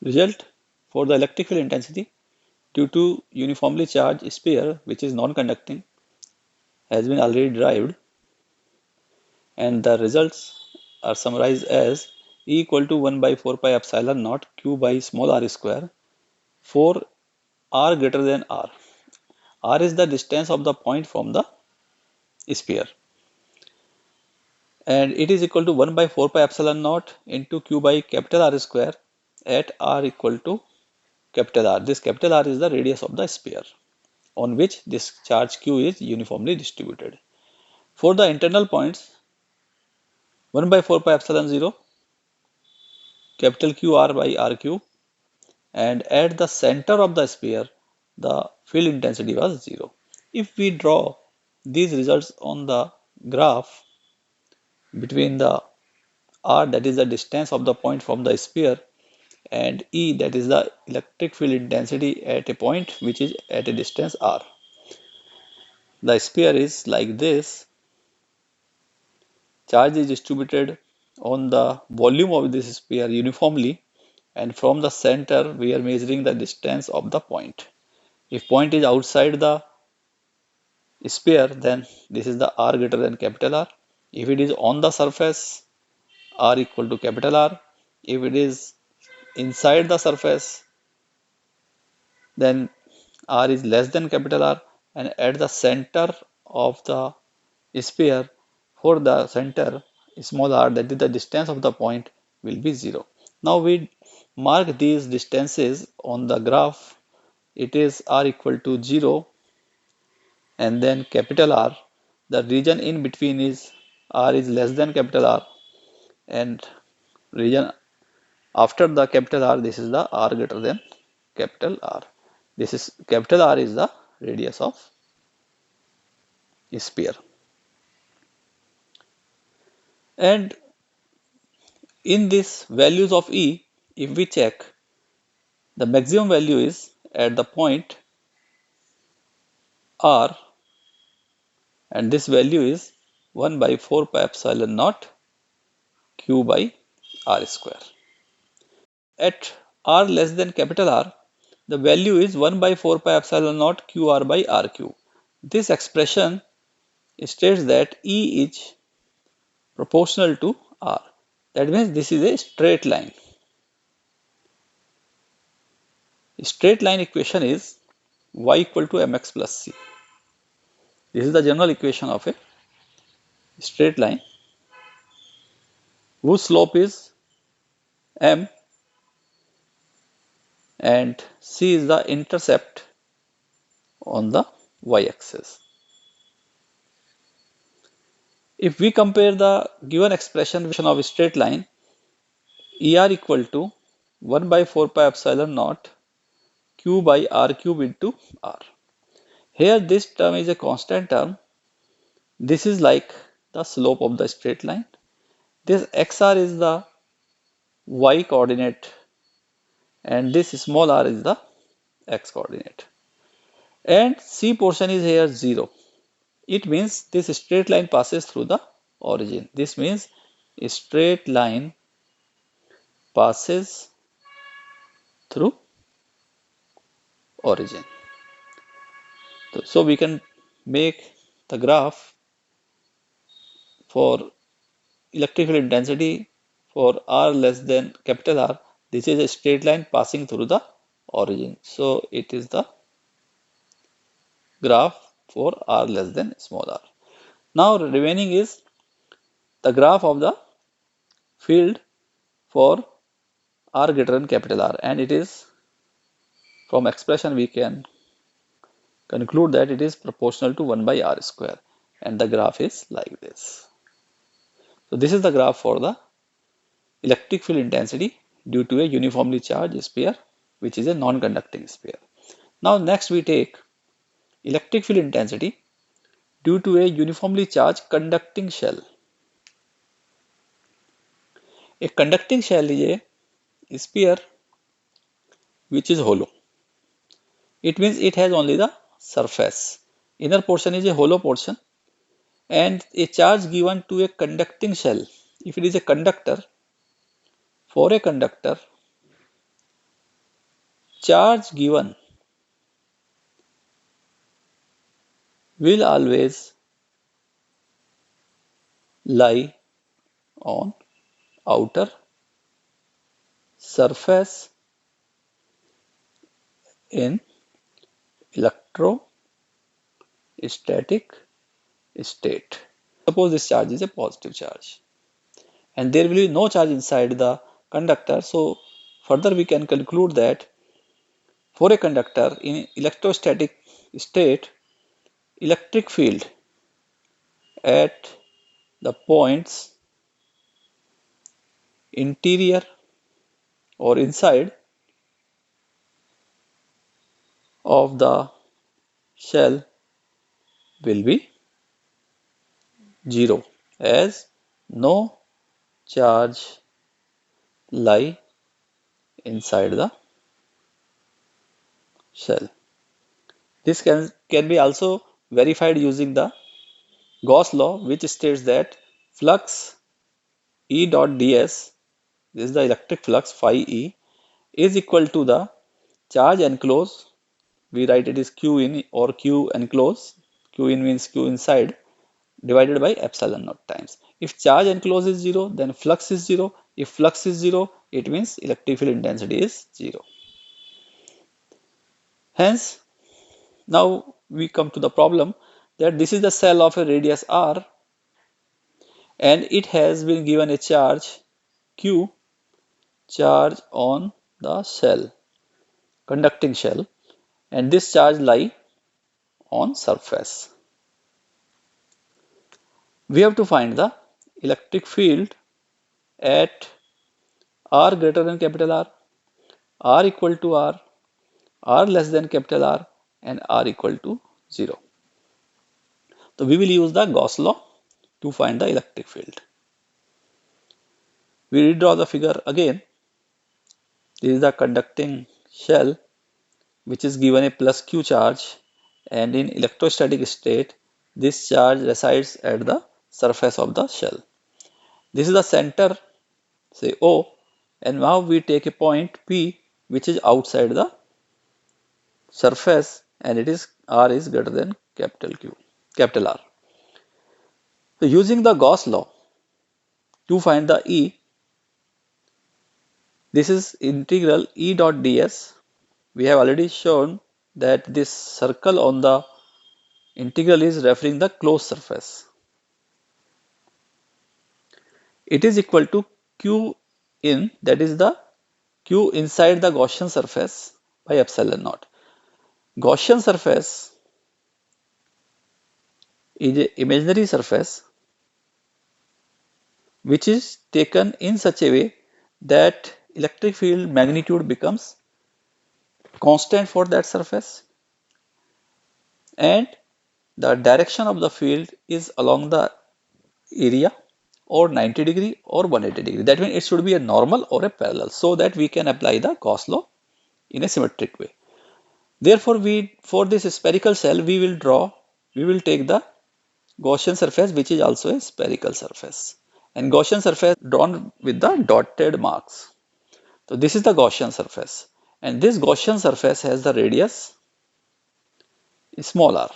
Result for the electric field intensity due to uniformly charged sphere which is non-conducting has been already derived, and the results are summarized as E equal to 1 by 4 pi epsilon naught q by small r square for r greater than r. R is the distance of the point from the sphere, and it is equal to 1 by 4 pi epsilon naught into q by capital R square at r equal to capital R. This capital R is the radius of the sphere on which this charge q is uniformly distributed. For the internal points, 1 by 4 pi epsilon 0 capital Q r by r cube, and at the center of the sphere the field intensity was 0. If we draw these results on the graph between the r, that is the distance of the point from the sphere, and E, that is the electric field intensity at a point which is at a distance r. The sphere is like this. Charge is distributed on the volume of this sphere uniformly, and from the center we are measuring the distance of the point. If point is outside the sphere, then this is the r greater than capital R. If it is on the surface, r equal to capital R. If it is inside the surface, then r is less than capital R, and at the center of the sphere, for the center small r, that is the distance of the point, will be 0. Now we mark these distances on the graph. It is r equal to 0 and then capital R. The region in between is r is less than capital R, and region after the capital R, this is the r greater than capital R. This is capital R is the radius of sphere. And in this values of E, if we check, the maximum value is at the point R, and this value is 1 by 4 pi epsilon naught q by r square. At r less than capital R, the value is 1 by 4 pi epsilon naught q r by r cube. This expression states that E is proportional to r. That means this is a straight line. Straight line equation is y equal to mx plus c. This is the general equation of a straight line whose slope is m and c is the intercept on the y-axis. If we compare the given expression of a straight line, ER equal to 1 by 4 pi epsilon naught q by r cube into r. Here this term is a constant term. This is like the slope of the straight line. This xr is the y coordinate and this small r is the x coordinate. And c portion is here 0. It means this straight line passes through the origin. This means a straight line passes through origin. So we can make the graph for electrical intensity for r less than capital R. This is a straight line passing through the origin. So it is the graph for r less than small r. Now remaining is the graph of the field for r greater than capital R, and it is, from expression we can conclude that it is proportional to 1 by r square, and the graph is like this. So this is the graph for the electric field intensity due to a uniformly charged sphere which is a non-conducting sphere. Now next we take electric field intensity due to a uniformly charged conducting shell. A conducting shell is a sphere which is hollow. It means it has only the surface. Inner portion is a hollow portion, and a charge given to a conducting shell, if it is a conductor, for a conductor, charge given will always lie on outer surface in electrostatic state. Suppose this charge is a positive charge and there will be no charge inside the conductor. So further we can conclude that for a conductor in electrostatic state, electric field at the points interior or inside of the shell will be zero as no charge lie inside the shell. This can be also verified using the Gauss law, which states that flux E dot ds, this is the electric flux phi E, is equal to the charge enclosed. We write it is Q in or Q enclosed. Q in means Q inside divided by epsilon naught times. If charge enclosed is 0, then flux is 0. If flux is 0, it means electric field intensity is 0. Hence, now we come to the problem that this is the cell of a radius r and it has been given a charge Q, charge on the shell, conducting shell, and this charge lie on surface. We have to find the electric field at r greater than capital R equal to R less than capital R, and R equal to 0. So we will use the Gauss law to find the electric field. We redraw the figure again. This is the conducting shell which is given a plus Q charge, and in electrostatic state this charge resides at the surface of the shell. This is the center, say O, and now we take a point P which is outside the surface and it is R is greater than capital R. So using the Gauss law to find the E, this is integral E dot ds. We have already shown that this circle on the integral is referring the closed surface. It is equal to Q in, that is the Q inside the Gaussian surface by epsilon naught. Gaussian surface is an imaginary surface which is taken in such a way that electric field magnitude becomes constant for that surface and the direction of the field is along the area or 90 degree or 180 degree. That means it should be a normal or a parallel so that we can apply the Gauss law in a symmetric way. Therefore, for this spherical shell we will take the Gaussian surface which is also a spherical surface, and Gaussian surface drawn with the dotted marks. So this is the Gaussian surface, and this Gaussian surface has the radius small r.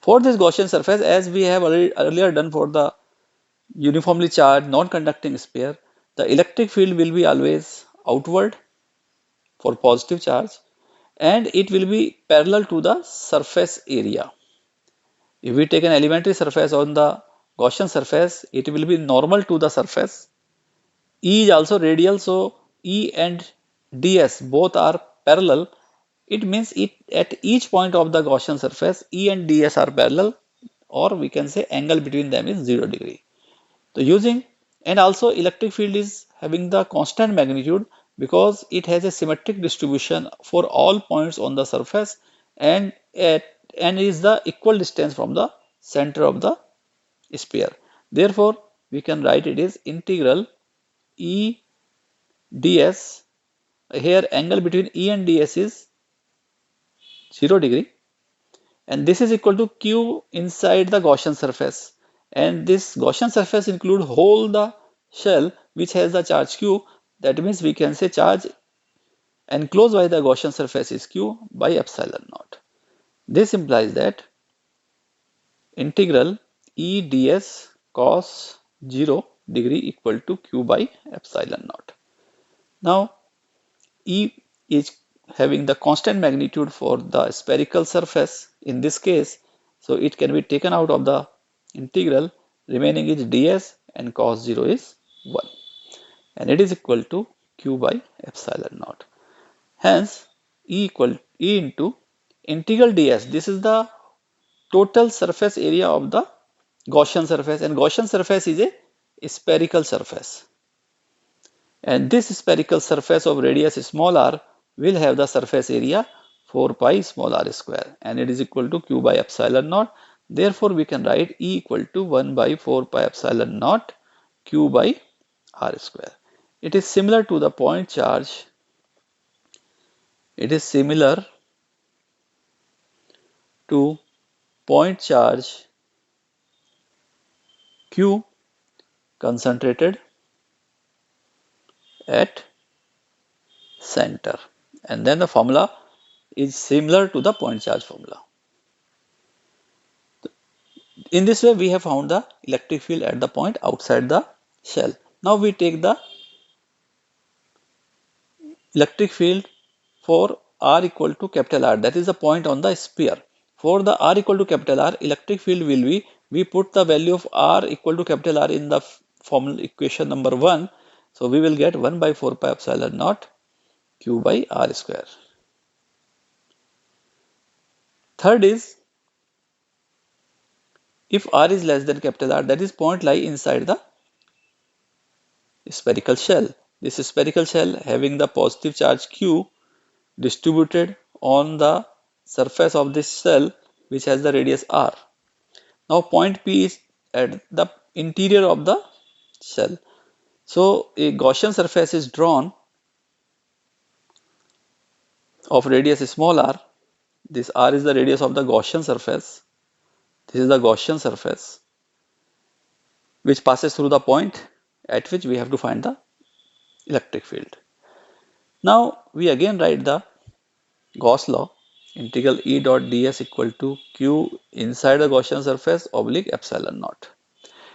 For this Gaussian surface, as we have earlier done for the uniformly charged non-conducting sphere, the electric field will be always outward for positive charge and it will be parallel to the surface area. If we take an elementary surface on the Gaussian surface, it will be normal to the surface. E is also radial, so E and ds both are parallel. It means at each point of the Gaussian surface, E and ds are parallel, or we can say angle between them is 0 degree. So and also electric field is having the constant magnitude because it has a symmetric distribution for all points on the surface and is the equal distance from the center of the sphere. Therefore, we can write it is integral E ds. Here angle between E and ds is 0 degree, and this is equal to Q inside the Gaussian surface, and this Gaussian surface include whole the shell which has the charge Q. That means we can say charge enclosed by the Gaussian surface is q by epsilon naught. This implies that integral E ds cos 0 degree equal to q by epsilon naught. Now, E is having the constant magnitude for the spherical surface in this case, so it can be taken out of the integral, remaining is ds and cos 0 is 1, and it is equal to q by epsilon naught. Hence, E into integral ds, this is the total surface area of the Gaussian surface, and Gaussian surface is a spherical surface. And this spherical surface of radius small r will have the surface area 4 pi small r square, and it is equal to q by epsilon naught. Therefore, we can write E equal to 1 by 4 pi epsilon naught q by r square. It is similar to the point charge. It is similar to point charge q concentrated at center, and then the formula is similar to the point charge formula. In this way, we have found the electric field at the point outside the shell. Now we take the electric field for r equal to capital R, that is the point on the sphere. For the r equal to capital R, electric field will be, we put the value of r equal to capital R in the formula equation number 1. So we will get 1 by 4 pi epsilon naught q by r square. Third is, if r is less than capital R, that is point lie inside the spherical shell. This spherical shell having the positive charge q distributed on the surface of this shell which has the radius r. Now point P is at the interior of the shell. So a Gaussian surface is drawn of radius small r. This r is the radius of the Gaussian surface. This is the Gaussian surface which passes through the point at which we have to find the electric field. Now we again write the Gauss law, integral E dot ds equal to q inside the Gaussian surface oblique epsilon naught.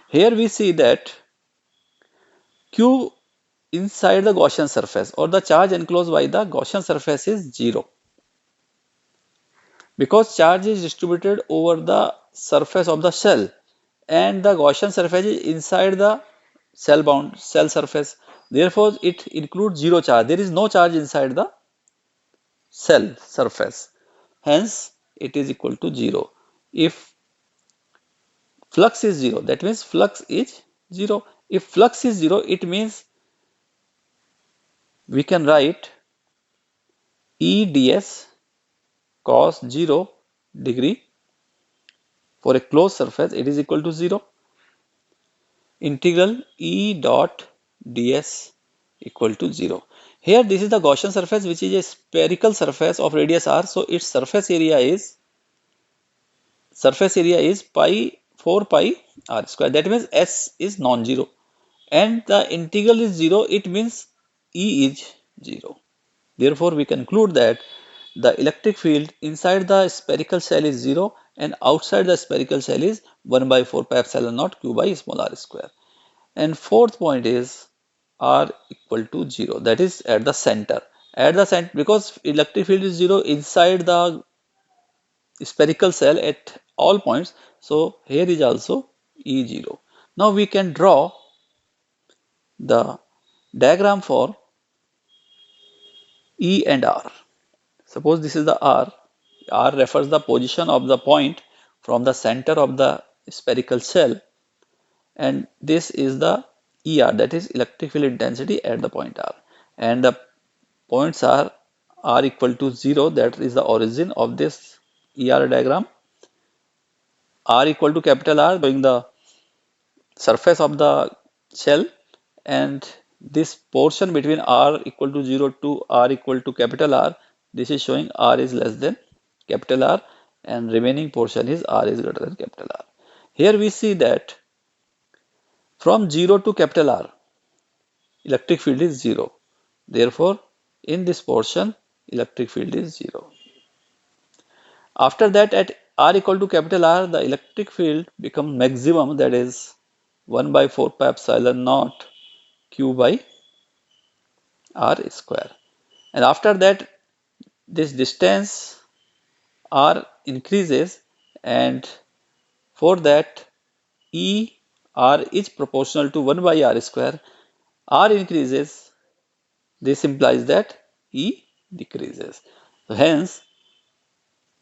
Here we see that q inside the Gaussian surface, or the charge enclosed by the Gaussian surface, is 0, because charge is distributed over the surface of the shell and the Gaussian surface is inside the shell surface. Therefore, it includes 0 charge. There is no charge inside the shell surface. Hence, it is equal to 0. If flux is 0, that means flux is 0. If flux is 0, it means we can write E ds cos 0 degree for a closed surface, it is equal to 0. Integral E dot ds equal to 0. Here this is the Gaussian surface which is a spherical surface of radius r, so its surface area is pi 4 pi r square. That means s is non-zero, and the integral is 0. It means E is 0. Therefore, we conclude that the electric field inside the spherical shell is 0 and outside the spherical shell is 1 by 4 pi epsilon naught q by small r square. And fourth point is r equal to 0, that is at the center. At the center, because electric field is 0 inside the spherical shell at all points, so here is also E0. Now we can draw the diagram for E and R. Suppose this is the R. R refers the position of the point from the center of the spherical shell, and this is the ER, that is electric field intensity at the point R, and the points are R equal to 0, that is the origin of this ER diagram. R equal to capital R showing the surface of the shell, and this portion between R equal to 0 to R equal to capital R, this is showing R is less than capital R, and remaining portion is R is greater than capital R. Here we see that from 0 to capital R, electric field is 0. Therefore, In this portion, electric field is 0. After that, at R equal to capital R, the electric field becomes maximum, that is 1 by 4 pi epsilon naught Q by R square. And after that, this distance R increases, and for that E R is proportional to 1 by R square. R increases, this implies that E decreases. So hence,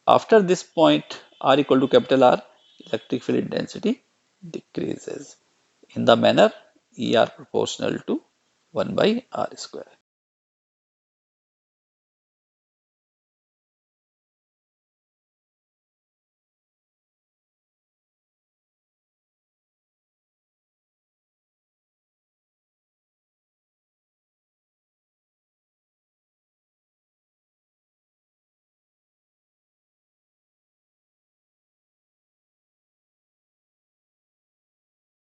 after this point R equal to capital R, electric field density decreases in the manner E R proportional to 1 by R square.